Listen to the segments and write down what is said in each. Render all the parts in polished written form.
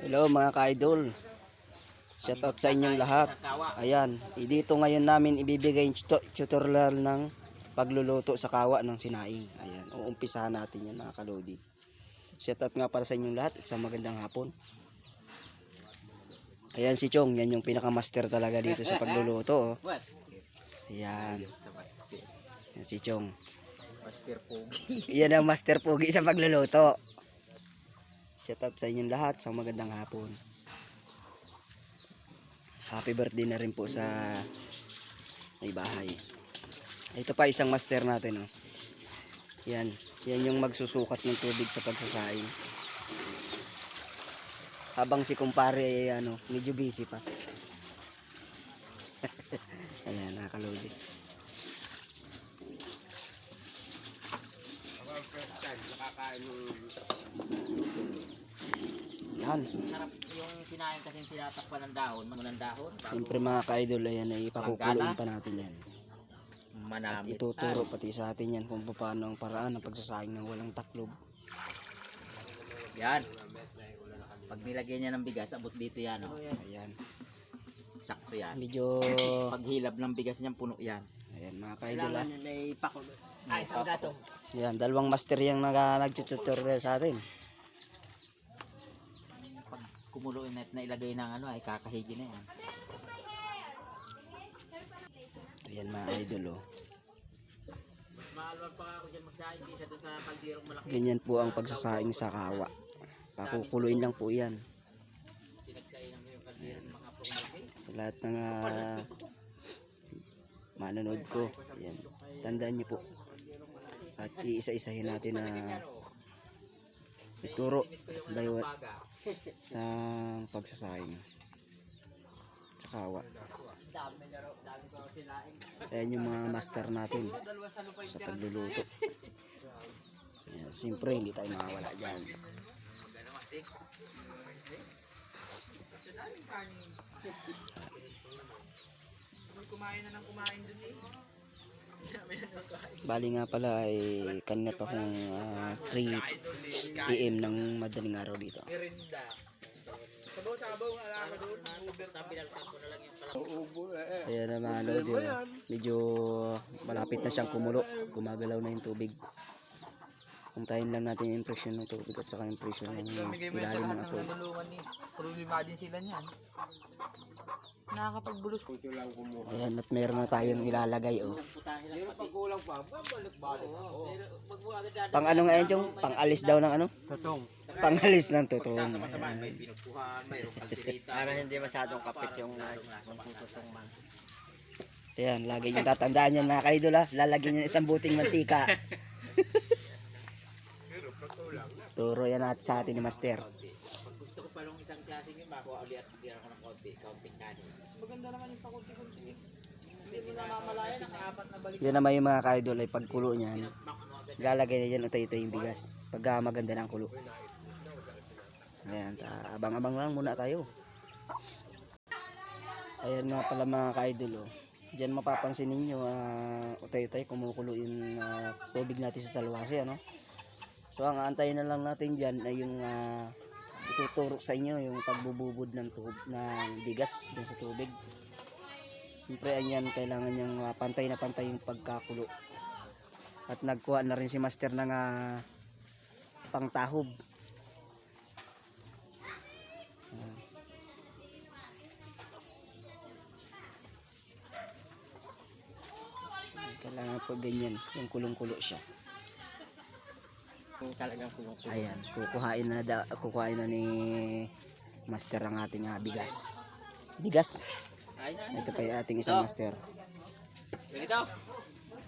Hello mga ka-idol. Shoutout sa inyong lahat. Ayan, dito ngayon namin ibibigay yung tutorial ng pagluluto sa kawa ng sinaing. Ayan, uumpisahan natin yan mga kalodi. Shoutout nga para sa inyong lahat at sa magandang hapon. Ayan si Chong, yan yung pinaka-master talaga dito sa pagluluto. Oh. Ayan. Yan si Chong. Master Pogi. Yan ang master pogi sa pagluluto. Shoutout sa inyong lahat sa magandang hapon. Happy birthday na rin po sa may bahay. Ito pa isang master natin. Oh. Yan yung magsusukat ng tubig sa pagsasaing. Habang si kumpare ay medyo busy pa. Ayan, nakalodi. Yan. Sarap yung sinaing kasi tinatakpan ng dahon, ng dahon. Siyempre mga ka-idol, ayan ay ipakukuluin pa natin yan. At Manamit. ituturo pati sa atin yan kung paano ang paraan ng pagsasaing ng walang taklob. Yan. Pag nilagyan niya ng bigas, abot dito yan. Oh. Ayan. Sakto yan. Medyo Pag hilab ng bigas niyan, puno yan. ayan mga ka-idol. Isang gatong. Ayan, dalawang master yung nag-tutorial sa atin. Pag kumuloy na ilagay ng ay kakahigi na yan. Ayan mga idol. Oh. Mas maalwan pa ako dyan magsaing kaysa doon sa kaldirong malaki. Ganyan po ang pagsasaing sa kawa. Pakukuluin lang po yan. Pinagsainan mo yung kaldirong mga malaki. Sa lahat ng manonood ko, ayan, tandaan niyo po. At iisa-isahin natin na ituro bawat sa pagsasaing sa kawa. Ayan yung mga master natin sa pagluluto. Ayan, siyempre hindi tayo makawala dyan. Kumain na ng kumain dun eh. Bali nga pala ay kanina pa kung 3 AM ng madaling araw dito. Merinda. Sabaw-sabaw nga lang doon. Uber na pinalkan ko na lang yung kalabaw. Ayan na mga lodi, medyo malapit na siyang kumulo. Gumagalaw na yung tubig. Puntahin lang natin yung impression ng tubig at saka yung impression ng ilalim ng apoy. Problema din sila niyan. Nakakapagbulos ko lang kumuha. Ayan, at meron na tayong ilalagay. Oh. Pero pag kulang pa, babalik-balik. Pang ano nga yan, Chong? Pang alis daw ng ano? Totong. Pang alis ng tutong. Sasama-samahan, may pinagpuhan, mayroong kalderita. Para hindi masyadong kapit yung tutong man. Ayan, lagi nyo tatandaan yan mga kaidol ha. Lalagyan nyo isang buting mantika. Turo yan natin sa atin ni Master. Pag gusto ko pa nung isang klaseng yun, makuha ulit at bigyan ako ng kaunting kanin. Maganda naman yung pakunti-kunti. Hindi mo namamalayan ang apat na balik. Yan naman yung mga kaidol ay pagkulo niyan. Lalagay na dyan utay-utay yung bigas. Pagka maganda ng kulo. Ayan, abang-abang lang muna tayo. Ayan nga pala mga kaidol. Oh. Diyan mapapansin ninyo, utay-utay kumukulo yung tubig natin sa talwasi. Ano? So ang aantayin na lang natin dyan ay yung ituturo sa inyo yung pagbububod ng bigas dyan sa tubig. Siyempre ayan, kailangan niyang pantay na pantay yung pagkakulo. At nagkuha na rin si Master ng pangtahob. Kailangan po ganyan, yung kulong-kulo siya. Talagang kulong-kulong. Ayan, kukuhain na ni Master ang ating bigas. Bigas. Ito pa yung ating isang Master. Ganito.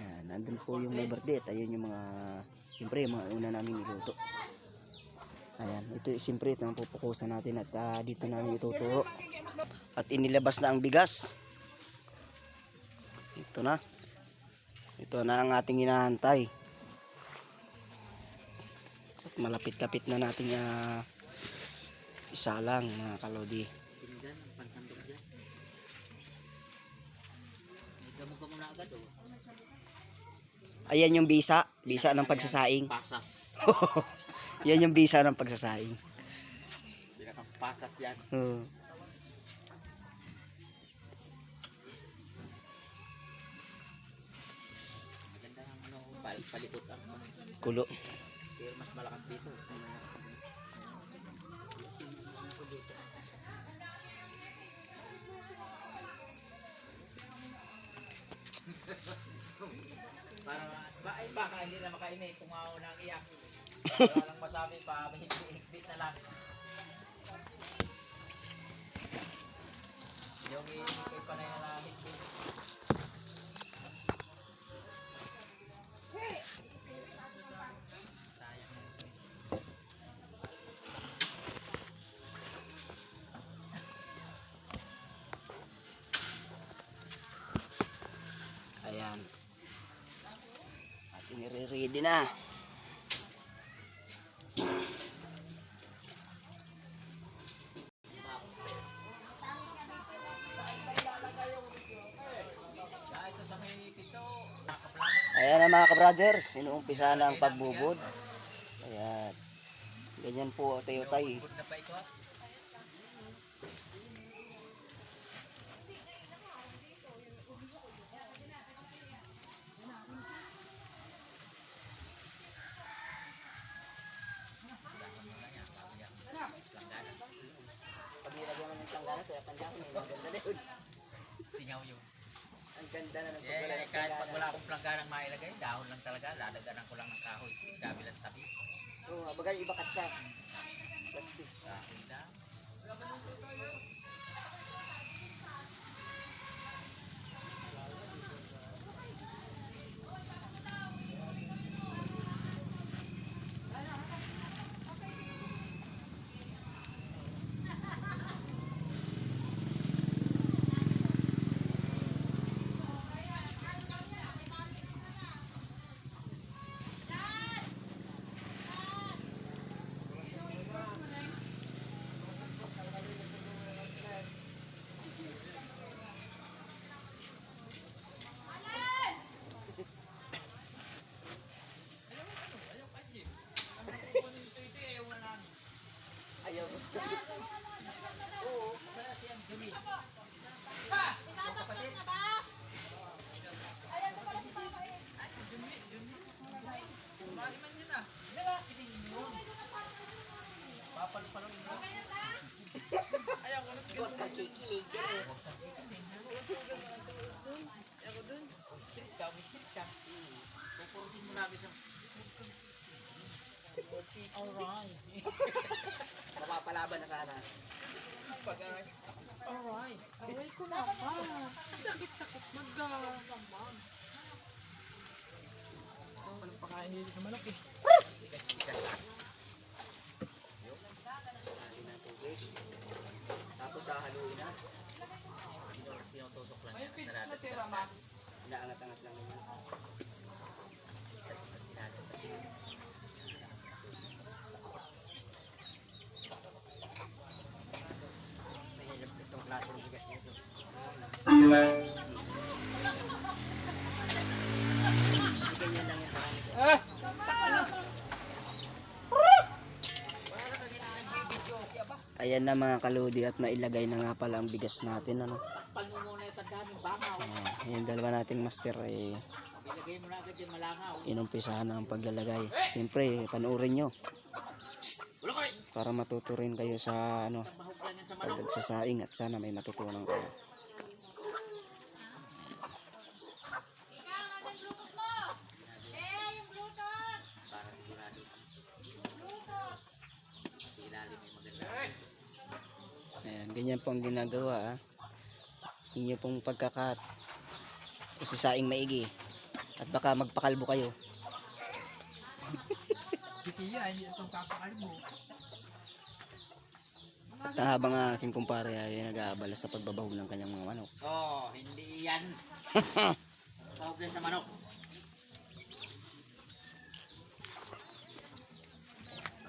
Ayan, nandun po yung may birthday at ayun yung mga, siyempre yung mga una namin niluto. Ayan, ito siyempre ito ang pupukusan natin at dito namin ituturo. At inilabas na ang bigas. Ito na. Ito na ang ating hinahantay. At malapit-lapit na natin isa lang mga kalodi. Tingnan ang pantandog dyan. May gamot ka muna agad oh. Ayan yung bisa ng pagsasaing. Pasas. Yan yung bisa ng pagsasaing. pasas yan. Oo. Maganda ang ano, palipot ang Kulo. pero mas malakas dito. Para baka hindi na makainit kung ako nang iyak. Wala lang masabi pa, mahigpit na lang. Yung iikay pa na yung higpit. Ayan. Ating i-ready na. Ito sa may pito. Ayan na mga ka-brothers, inuumpisa na ang pagbubod. Ayan. Ganyan po, tayo-tay. Bud na pa ito. Pag nilagyan mo ng planggana, kaya planggana, may maganda na yun. Singaw yun. Ang ganda na ng Kahit pag wala akong plangganang mailagay, dahon lang talaga, ladaganan ko lang ng kahoy. Sabi lang tabi. Oo, bagay iba katsa. Plastic. Kahoy lang. Ayaw. Huwag kang kikilig. Street ka. Pupurutin mo lagi sa... Alright. Mapapalaban na sana. Alright. Aray ko naman. Sakit-sakit magagaman. Walang pakain dito ng manok eh. Hali na tubig. Tapos hahaluin na. Tinutusok lang May yan. pit na si Raman. Inaangat-angat lang naman. Kasi pag tinatapos. Mahirap itong klaseng bigas nito. Ganyan lang yung marami ko. Ayan na mga kaludi at nailagay na nga pala ang bigas natin. Ano? Takpal mo muna yung tandaming bangaw. Yung dalawa nating master ay Ilagay mo na agad yung malangaw. inumpisahan na ang paglalagay. Siyempre, panoorin nyo Wala ko rin. para matuto rin kayo sa ano, Mahog lang yan sa manok. pagsasaing at sana may matutunan kayo. Para sigurado. Ilalim may maganda. Ayan, ganyan po ang ginagawa. Inyo pong pagkakat. Usisaing maigi. At baka magpakalbo kayo. Hindi yan, itong kakakal mo. At habang ang aking kumpare ay nag-aabala sa pagbabahog ng kanyang mga manok. Oh, hindi yan. Mahog yan sa manok.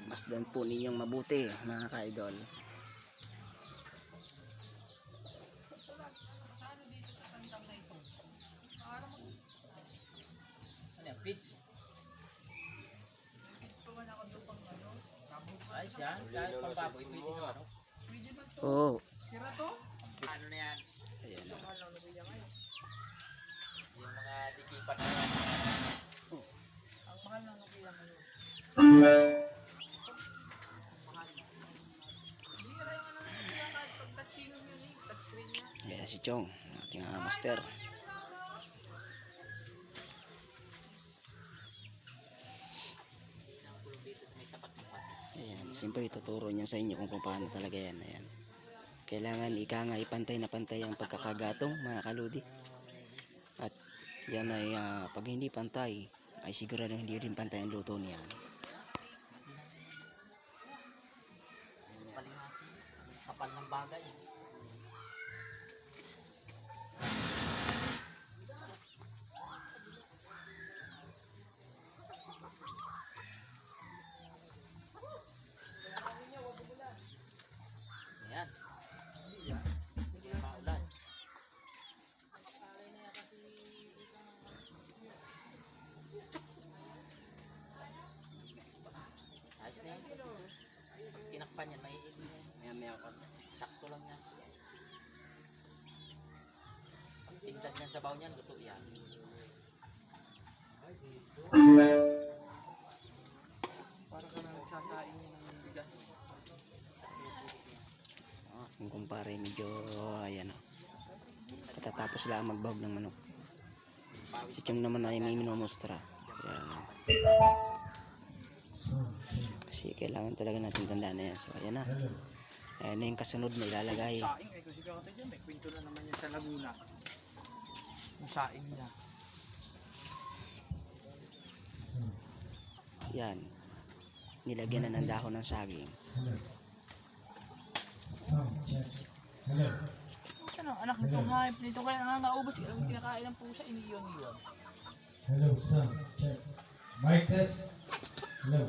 Masdan po ninyong mabuti mga ka-idol. Ano yan? Pitch? Ayos yan. Kahit pang baboy, pwede sa manok. Oo. Tira to? Ano na yan? Ayan na. Mahal lang na kuya ngayon. Yung mga dikipan na yan. Ang mahal lang na kuya ngayon. Ang mahal. Hindi ka lang ano na kuya kahit pag touchscreen yun eh. Touchscreen niya. Ayan si Chong, ating master. Pinakulong dito sa may tapat ng pato. Ayan, siyempre ituturo niya sa inyo kung paano talaga yan. Ayan. Kailangan nga ipantay na pantay ang pagkakagatong mga kaludi. At yan ay pag hindi pantay, ay sigurado hindi rin pantay ang luto niyan. Palingasi. Kapal ng bagay. Ayan. Hindi maulan. Ayos na yan. Pag tinakpan yan, may maya ko. Sakto lang yan. Pag pintad yan sa baw niyan, luto yan. Para ka na nagsasaing ng bigas. Sakto yung tubig niya. Kung kumpare medyo ayan o. Katatapos lang magbawag ng manok. Si Chong naman ay may minumostra. Ayan. Kasi kailangan talaga natin tandaan na yan. So ayan na. Ayan na yung kasunod na ilalagay. Saing eh. Kasi kakatay dyan. May kwento na naman yan sa Laguna. Yung saing niya. Yan. Nilagyan na ng dahon ng saging. Ano, anak nitong hype nito kaya nangangaubos. Alam kinakain ng pusa, iniyon-iyon. Hello, sound check. Mic test. Hello.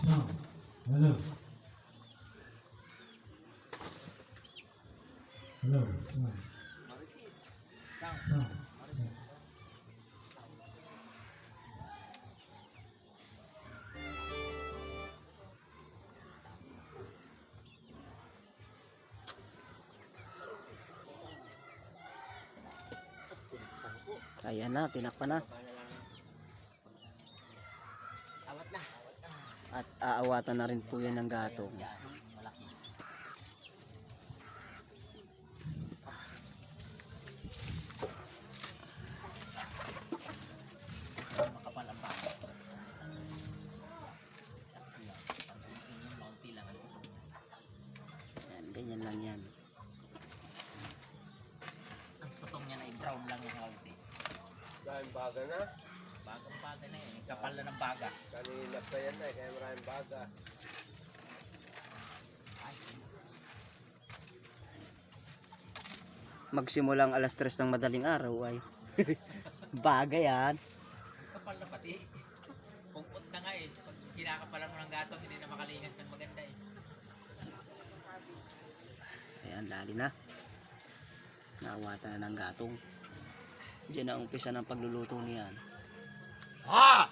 Sound. Hello. Hello, sound. Maritis. Sound. Sound. Check. Ayan na, tinakpan na. Awat na. At aawatan na rin po yan ng gatong. Yan. Malaki. Makapal ang bahay. Sakto lang. Pag yung maunti lang. Ayan, ganyan lang yan. Ang putong niya na i-brown lang yung kaunti. Maraming baga na. Bagang baga na yun. Kapal na ng baga. Kanina pa yan eh, kaya maraming baga. Magsimulang alas 3 ng madaling araw ay. Bagay yan. Kapal na pati. Pungkot na nga eh. Pag kinakapalan mo ng gatong, hindi na makalingas ng maganda eh. Ayan, lali na. Naawatan na ng gatong. Diyan na umpisa ng pagluluto niyan. Ha!